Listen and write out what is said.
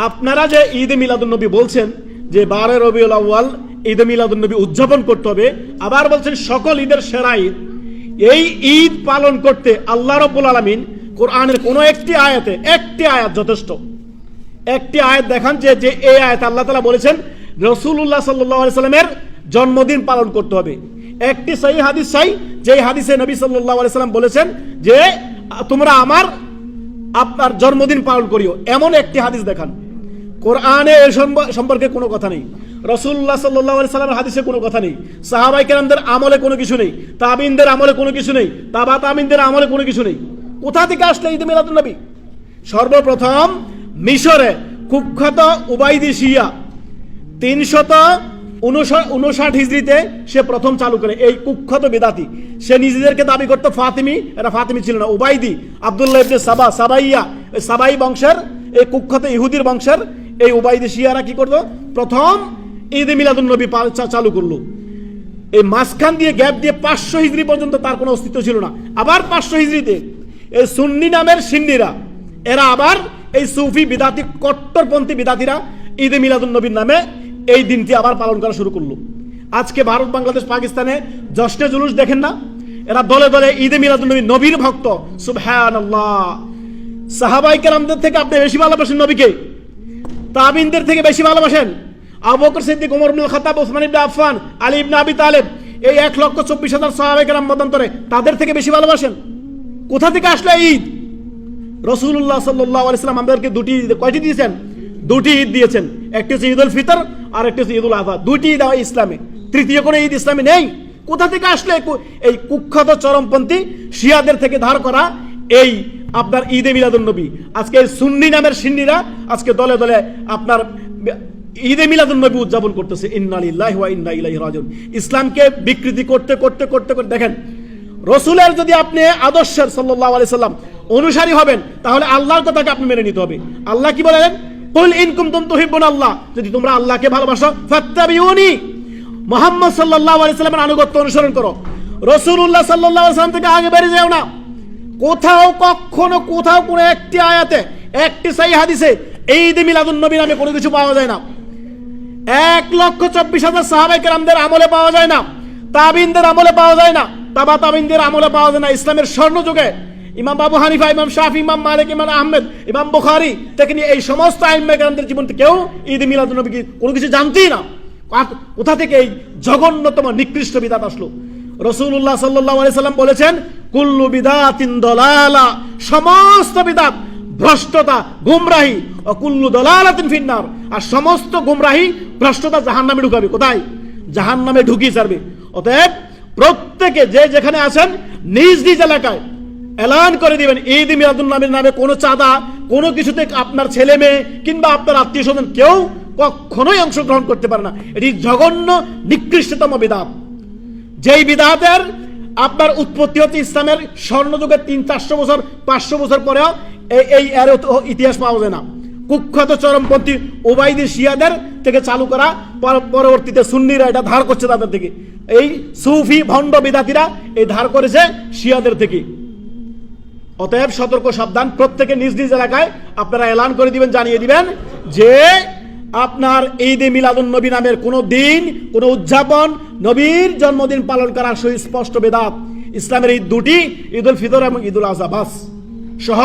আপনারা যে ঈদে মিলাদুন্নবী বলছেন যে 12 রবিউল আউয়াল ঈদে মিলাদুন্নবী উদযাপন করতে হবে, আবার বলছেন সকল ঈদের সেরা ঈদ। এই ঈদ পালন করতে আল্লাহ রাব্বুল আলামিন কোরআনের কোন একটি আয়াত যথেষ্ট। একটি আয়াত দেখান যে এই আয়াত আল্লাহ তাআলা বলেছেন রাসূলুল্লাহ সাল্লাল্লাহু আলাইহি সাল্লামের জন্মদিন পালন করতে হবে। একটি সহিহ হাদিস চাই, যে হাদিসে নবী সাল্লাল্লাহু আলাইহি সাল্লাম বলেছেন যে তোমরা আপনার জন্মদিন পালন করিও, এমন একটি হাদিস দেখান। কোরআনে এ সম্পর্কে কোনো কথা নেই, রাসূলুল্লাহ সাল্লাল্লাহু আলাইহি সাল্লামের হাদিসে কোনো কথা নেই, সাহাবায়ে কেরামদের আমলে কোনো কিছু নেই, তাবিঈনদের আমলে কোনো কিছু নেই, তাবা তাবিঈনদের আমলে কোনো কিছু নেই। কোথা থেকে আসলে ঈদ মিলাদুন নবী? সর্বপ্রথম মিশরে কুখ্যাত উবাইদি শিয়া 359 হিজরিতে সে প্রথম চালু করে। এই কুখ্যাত বিদাতি, সে নিজেদেরকে দাবি করতো ফাতিমি, এটা ফাতিমি ছিল না, উবাইদি আব্দুল্লাহ ইবনে সাবাইয়া, সাবাই বংশের এই কুখ্যাত ইহুদির বংশের এই উবাইদি শিয়ারা কি করলো? প্রথম ঈদ মিলাদুন নবী চালু করলো। এই মাঝখান দিয়ে গ্যাপ দিয়ে 500 হিজরি পর্যন্ত তার কোনো অস্তিত্ব ছিল না। আবার 500 হিজরিতে এই সুন্নি নামের সিন্নিরা, এরা আবার এই সুফি বিদাতি কট্টরপন্থী বিদাতিরা ঈদে মিলাদুন নবীর নামে এই দিনটি আবার পালন করা শুরু করলো। আজকে ভারত, বাংলাদেশ, পাকিস্তানে জশ্নে জুলুস দেখেন না? এরা দলে দলে ঈদে মিলাদুন নবী, নবীর ভক্ত। সুবহানাল্লাহ। সাহাবায়ে কেরামদের থেকে আপনি বেশি ভালোবাসেন নবীকে, তাবিঈনদের থেকে বেশি ভালোবাসেন আবু বকর সিদ্দিক, ওমর ইবনে খাত্তাব, ওসমান ইবনে আফফান, আলী ইবনে আবি তালেব, এই 1,24,000 সাহাবায়ে কেরাম মতান্তরে তাদের থেকে বেশি ভালোবাসেন। কোথা থেকে আসলে ঈদ? রাসূলুল্লাহ সাল্লাল্লাহু আলাইহি সাল্লাম আমাদেরকে দুটি ঈদ, কয়টি দিয়েছেন? দুটি ঈদ দিয়েছেন। একটি হচ্ছে ঈদুল ফিতর আর একটি হচ্ছে ঈদুল আযহা। দুটি ঈদ ইসলামে, তৃতীয় কোনো ঈদ ইসলামে নেই। কোথা থেকে আসলে এই কুখ্যাত চরমপন্থী শিয়াদের থেকে ধার করা এই আপনার ঈদে মিলাদুন নবী? আজকে সুন্নি নামের সিন্নিরা আজকে দলে দলে আপনার ঈদে মিলাদুন নবী উদযাপন করতেছে। ইন্না লিল্লাহি ওয়া ইন্না ইলাইহি রাজিউন। ইসলামকে বিকৃতি করতে করতে করতে করতে দেখেন, রসুলের যদি আপনি আদর্শের সাল্লাল্লাহু আলাইহি সাল্লাম অনুসারী হবেন, তাহলে আল্লাহর কথাকে আপনি মেনে নিতে হবে। আল্লাহ কি বলেন? কুল ইন কুনতুম তুহিব্বুনাল্লাহ, যদি তোমরা আল্লাহকে ভালোবাসো ফাত্তাবিউনি, মুহাম্মদ সাল্লাল্লাহু আলাইহি সাল্লামের আনুগত্য অনুসরণ করো। রাসূলুল্লাহ সাল্লাল্লাহু আলাইহি সাল্লাম থেকে আগে বেরিয়ে যাও না। কোথাও কোনো একটি আয়াতে, একটি সহিহ হাদিসে এই ঈদে মিলাদুন নবী নামে কোনো কিছু পাওয়া যায় না। 1,24,000 সাহাবায়ে কেরামদের আমলে পাওয়া যায় না, তাবিঈনদের আমলে পাওয়া যায় না, তাবা তাবিঈনদের আমলে পাওয়া যায় না। ইসলামের স্বর্ণযুগে ইমাম আবু হানিফা, ইমাম শাফি, ইমাম মালিক, ইমাম আহমেদ, ইমাম বুখারী থেকে নিয়ে এই সমস্ত আইম্মায়ে কেরামদের জীবন থেকে কেউ ঈদ মিলাদুন নবী কোনো কিছু জানতেই না। কোথা থেকে এই জঘন্যতম নিকৃষ্ট বিদাত আসলো? রাসূলুল্লাহ সাল্লাল্লাহু আলাইহি সাল্লাম বলেছেন কুল্লু বিদাতিন দালালা, সমস্ত বিদাত ভ্রষ্টতা, গুমরাহি, ও কুল্লু দালালাতিন ফিন্নার, আর সমস্ত গুমরাহি ভ্রষ্টতা জাহান্নামে ঢুকাবে। কোথায়? জাহান্নামে ঢুকিয়ে ছাড়বে। অতএব প্রত্যেকে যে যেখানে আছেন নিজ নিজ এলাকায় এলান করে দিবেন ঈদ মিলাদুন নবীর নামে কোনো চাঁদা, কোনো কিছুতে আপনার ছেলে মেয়ে কিংবা আপনার আত্মীয় স্বজন কেউ কখনোই অংশগ্রহণ করতে পারে না। এটি জঘন্য নিকৃষ্টতম বিদাত। যেই বিদাতের আপনার উৎপত্তি হচ্ছে ইসলামের স্বর্ণযুগের 300-400 বছর, 500 বছর পরেও এই এর ইতিহাস পাওয়া যায় না। কুখ্যাত চরমপন্থী উবাইদি শিয়াদের থেকে চালু করা, পরবর্তীতে সুন্নিরা এটা ধার করছে তাদের থেকে। এই সুফি ভণ্ড বিদাতিরা এই ধার করেছে শিয়াদের থেকে। অতএব সতর্ক, সাবধান। প্রত্যেকে নিজ নিজ এলাকায় আপনারা এলান করে দিবেন, জানিয়ে দিবেন যে আপনার ঈদে মিলাদুন নবী নামের কোনো দিন, কোনো উদযাপন, নবীর জন্মদিন পালন করার সুস্পষ্ট বেদাত। ইসলামের ঈদ দুটি, ঈদুল ফিতর এবং ঈদুল আযহা, বাস। সহ